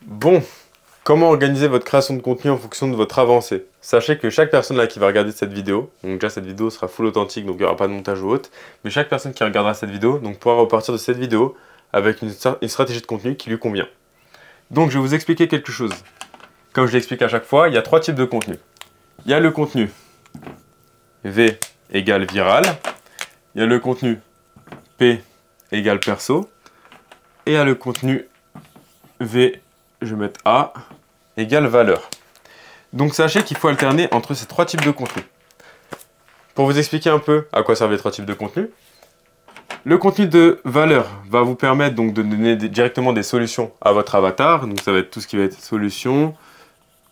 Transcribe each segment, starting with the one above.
Bon, comment organiser votre création de contenu en fonction de votre avancée? Sachez que chaque personne là qui va regarder cette vidéo, donc déjà cette vidéo sera full authentique, donc il n'y aura pas de montage ou autre, mais chaque personne qui regardera cette vidéo donc pourra repartir de cette vidéo avec une stratégie de contenu qui lui convient. Donc je vais vous expliquer quelque chose. Comme je l'explique à chaque fois, il y a trois types de contenu. Il y a le contenu V égale viral, il y a le contenu P égale perso, et il y a le contenu V, je vais mettre A, égale valeur. Donc sachez qu'il faut alterner entre ces trois types de contenu. Pour vous expliquer un peu à quoi servent les trois types de contenu, le contenu de valeur va vous permettre donc de donner directement des solutions à votre avatar. Donc ça va être tout ce qui va être solutions,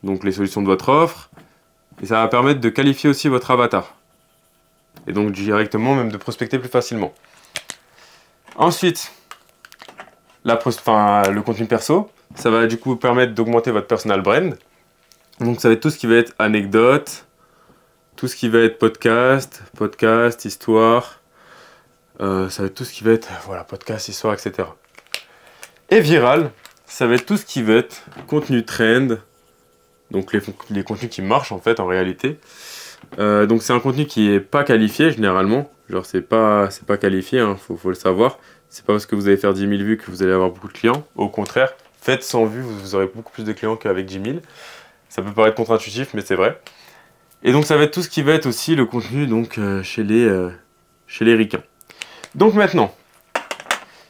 donc les solutions de votre offre. Et ça va permettre de qualifier aussi votre avatar. Et donc directement même de prospecter plus facilement. Ensuite, le contenu perso, ça va du coup vous permettre d'augmenter votre personal brand. Donc ça va être tout ce qui va être anecdote, tout ce qui va être podcast, histoire, ça va être tout ce qui va être podcast, histoire, etc. Et viral, ça va être tout ce qui va être contenu trend, donc les contenus qui marchent en fait en réalité. Donc c'est un contenu qui est pas qualifié généralement, genre c'est pas qualifié, hein, faut le savoir. C'est pas parce que vous allez faire 10 000 vues que vous allez avoir beaucoup de clients. Au contraire, faites 100 vues, vous aurez beaucoup plus de clients qu'avec 10 000. Ça peut paraître contre-intuitif, mais c'est vrai. Et donc ça va être tout ce qui va être aussi le contenu donc, chez les ricains. Donc maintenant,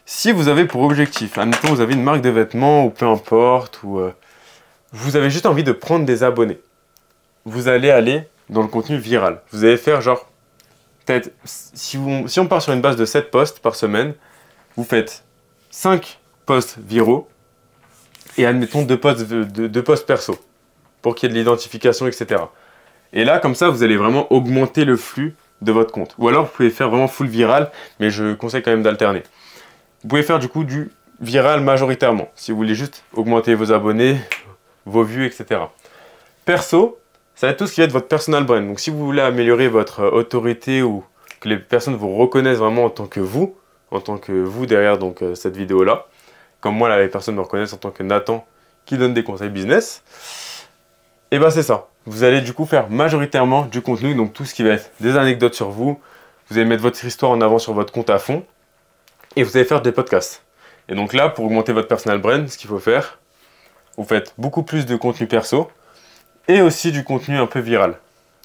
si vous avez pour objectif, admettons vous avez une marque de vêtements ou peu importe, ou vous avez juste envie de prendre des abonnés, vous allez aller dans le contenu viral. Vous allez faire genre, peut-être, si on part sur une base de 7 posts par semaine, vous faites 5 posts viraux et admettons 2 posts perso pour qu'il y ait de l'identification, etc. Et là, comme ça, vous allez vraiment augmenter le flux de votre compte. Ou alors, vous pouvez faire vraiment full viral, mais je conseille quand même d'alterner. Vous pouvez faire du coup du viral majoritairement, si vous voulez juste augmenter vos abonnés, vos vues, etc. Perso, ça va être tout ce qui va être votre personal brand. Donc si vous voulez améliorer votre autorité ou que les personnes vous reconnaissent vraiment en tant que vous derrière donc, cette vidéo-là, comme moi là, les personnes me reconnaissent en tant que Nathan qui donne des conseils business, et ben c'est ça. Vous allez du coup faire majoritairement du contenu, donc tout ce qui va être des anecdotes sur vous, vous allez mettre votre histoire en avant sur votre compte à fond, et vous allez faire des podcasts. Et donc là, pour augmenter votre personal brand, ce qu'il faut faire, vous faites beaucoup plus de contenu perso, et aussi du contenu un peu viral.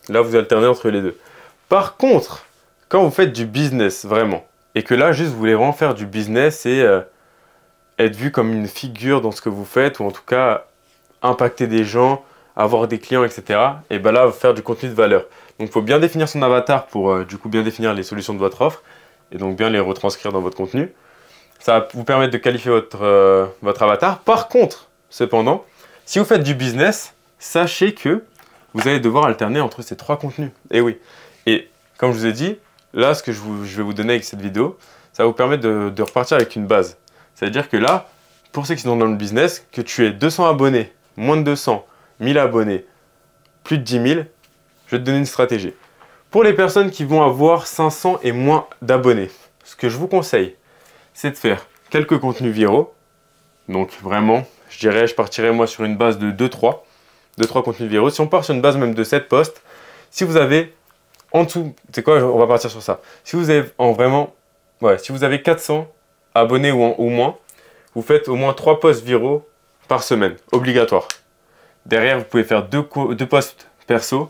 Là, vous alternez entre les deux. Par contre, quand vous faites du business, vraiment, et que là, juste, vous voulez vraiment faire du business et être vu comme une figure dans ce que vous faites, ou en tout cas, impacter des gens, avoir des clients, etc. Et bien là, faire du contenu de valeur. Donc, il faut bien définir son avatar pour, du coup, bien définir les solutions de votre offre, et donc bien les retranscrire dans votre contenu. Ça va vous permettre de qualifier votre avatar. Par contre, cependant, si vous faites du business, sachez que vous allez devoir alterner entre ces trois contenus. Et oui. Et comme je vous ai dit, là, ce que je vais vous donner avec cette vidéo, ça va vous permettre de repartir avec une base. C'est-à-dire que là, pour ceux qui sont dans le business, que tu aies 200 abonnés, moins de 200, 1000 abonnés, plus de 10 000, je vais te donner une stratégie. Pour les personnes qui vont avoir 500 et moins d'abonnés, ce que je vous conseille, c'est de faire quelques contenus viraux. Donc vraiment, je partirais moi sur une base de 2-3 contenus viraux. Si on part sur une base même de 7 posts, si vous avez en dessous, c'est quoi, on va partir sur ça. Si vous avez si vous avez 400 abonnés ou moins, vous faites au moins 3 posts viraux par semaine, obligatoire. Derrière, vous pouvez faire 2 posts perso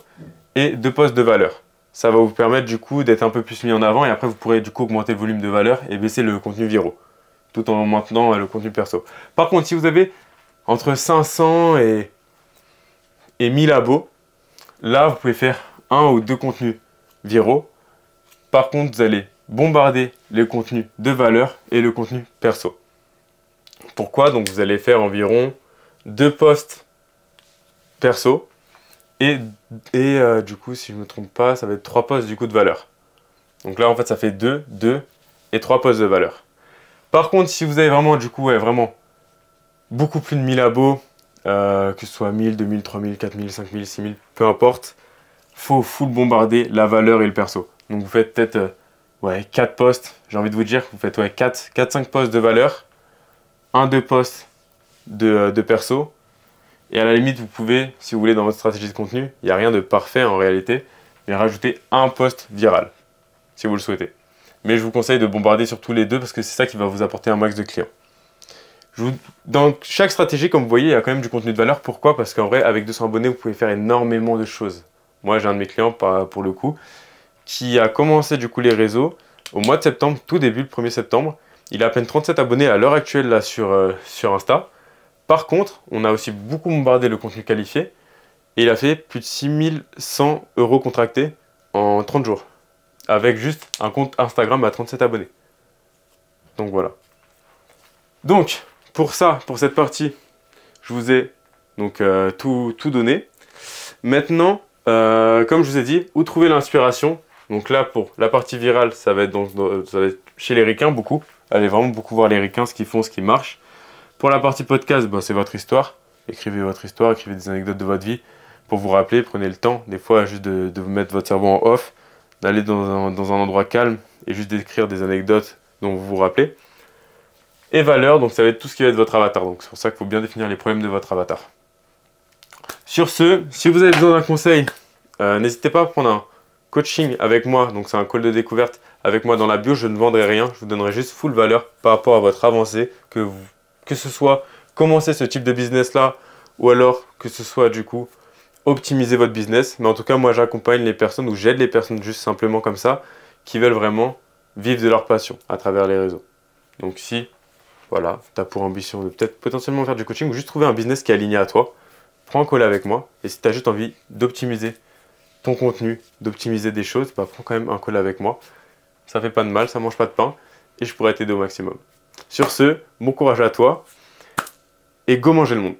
et 2 posts de valeur. Ça va vous permettre du coup d'être un peu plus mis en avant et après vous pourrez du coup augmenter le volume de valeur et baisser le contenu viraux, tout en maintenant le contenu perso. Par contre, si vous avez entre 500 et 1000 abos, là vous pouvez faire 1 ou 2 contenus viraux. Par contre, vous allez bombarder les contenus de valeur et le contenu perso. Pourquoi? Donc vous allez faire environ 2 posts perso et du coup, si je ne me trompe pas, ça va être 3 posts du coup de valeur. Donc là, en fait, ça fait 2 et 3 posts de valeur. Par contre, si vous avez vraiment, du coup, vraiment beaucoup plus de 1000 abos, que ce soit 1000, 2000, 3000, 4000, 5000, 6000, peu importe, faut full bombarder la valeur et le perso. Donc vous faites peut-être 4 posts, j'ai envie de vous dire, vous faites 4-5 posts de valeur, 1-2 posts de perso. Et à la limite, vous pouvez, si vous voulez, dans votre stratégie de contenu, il n'y a rien de parfait en réalité, mais rajouter un post viral, si vous le souhaitez. Mais je vous conseille de bombarder sur tous les deux parce que c'est ça qui va vous apporter un max de clients. Dans chaque stratégie, comme vous voyez, il y a quand même du contenu de valeur. Pourquoi? Parce qu'en vrai, avec 200 abonnés, vous pouvez faire énormément de choses. Moi, j'ai un de mes clients, pour le coup, qui a commencé du coup les réseaux au mois de septembre, tout début, le 1er septembre. Il a à peine 37 abonnés à l'heure actuelle là, sur Insta. Par contre, on a aussi beaucoup bombardé le contenu qualifié et il a fait plus de 6100 € contractés en 30 jours avec juste un compte Instagram à 37 abonnés. Donc voilà. Donc, pour cette partie, je vous ai donc tout donné. Maintenant, comme je vous ai dit, où trouver l'inspiration? Donc là, pour la partie virale, ça va être chez les ricains beaucoup. Allez vraiment beaucoup voir les ricains, ce qu'ils font, ce qui marche. Pour la partie podcast, c'est votre histoire. Écrivez votre histoire, écrivez des anecdotes de votre vie pour vous rappeler. Prenez le temps, des fois, juste de vous mettre votre cerveau en off, d'aller dans un endroit calme et juste d'écrire des anecdotes dont vous vous rappelez. Et valeur, donc ça va être tout ce qui va être votre avatar. Donc c'est pour ça qu'il faut bien définir les problèmes de votre avatar. Sur ce, si vous avez besoin d'un conseil, n'hésitez pas à prendre un coaching avec moi. Donc c'est un call de découverte avec moi dans la bio. Je ne vendrai rien, je vous donnerai juste full valeur par rapport à votre avancée, que ce soit commencer ce type de business là ou alors que ce soit du coup optimiser votre business. Mais en tout cas, moi j'accompagne les personnes ou j'aide les personnes juste simplement comme ça qui veulent vraiment vivre de leur passion à travers les réseaux. Donc si voilà, tu as pour ambition de peut-être potentiellement faire du coaching ou juste trouver un business qui est aligné à toi, prends un call avec moi. Et si tu as juste envie d'optimiser ton contenu, d'optimiser des choses, prends quand même un call avec moi. Ça fait pas de mal, ça mange pas de pain et je pourrais t'aider au maximum. Sur ce, bon courage à toi et go manger le monde.